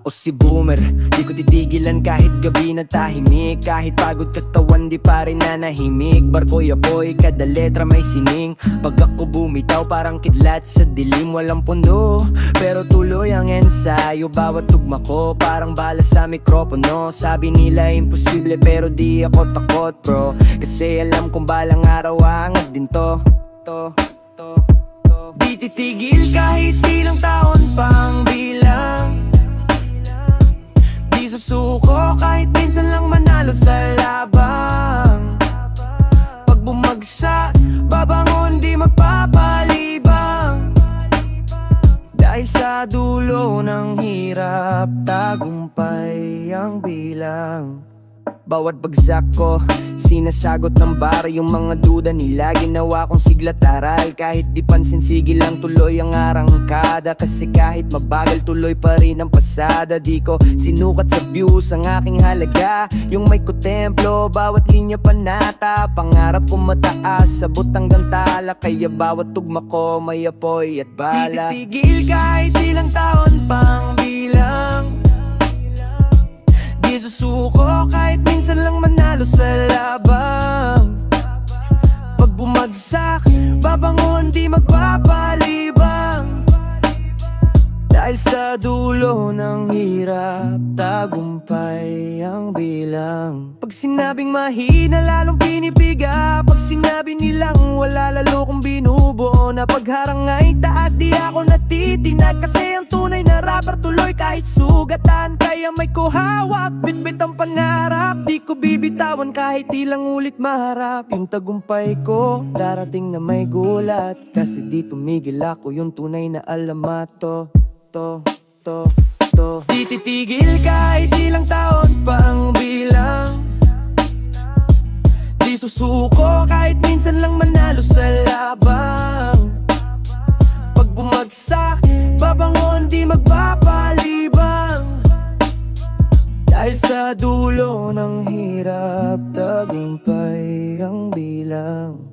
Ako si Boomer, di ko titigilan kahit gabi na tahimik. Kahit pagod katawan, di pa rin nanahimik. Barko'y apoy, kada letra may sining. Pag ako bumitaw, parang kidlat sa dilim. Walang pundo, pero tuloy ang ensayo. Bawat tugma ko, parang bala sa mikropono. Sabi nila imposible, pero di ako takot bro. Kasi alam kong balang araw aangat din to. Di titigil kahit ilang taon pang bilang. Di susuko kahit minsan lang manalo sa labang. Pag bumagsak, babangon di magpapalibang. Dahil sa dulo ng hirap, tagumpay ang bilang. Bawat bagsak ko, sinasagot ng bar. Yung mga duda nila, ginawa kong siglat aral. Kahit di pansin, sige lang tuloy ang arangkada. Kasi kahit mabagal, tuloy pa rin ang pasada. Di ko sinukat sa views ang aking halaga. Yung may kutemplo, bawat linya panata. Pangarap kong mataas, sabot hanggang tala. Kaya bawat tugma ko, may apoy at bala. Titigil kahit ilang taon pang bilang. Di susuko kahit minsan lang manalo sa labang. Pag bumagsak, babangon di magpapalibang. Dahil sa dulo ng hirap, tagumpay ang bilang. Pag sinabing mahina, lalong pinipiga. Pag sinabi nilang wala, lalo kong binubuo. Na pagharang ay taas, di ako natitinag. Kasi ang tunay na rapper tuloy kahit sugatan. Kaya may kuhawak, bitbit ang pangarap. Di ko bibitawan kahit ilang ulit maharap. Yung tagumpay ko, darating na may gulat. Kasi di tumigil ako, yung tunay na alamat. Di titigil kahit ilang taon pang bilang. Di susuko kahit minsan lang manalo sa labang. Pag bumagsak, babangon di magpapalibang. Dahil sa dulo ng hirap, tagumpay ang bilang.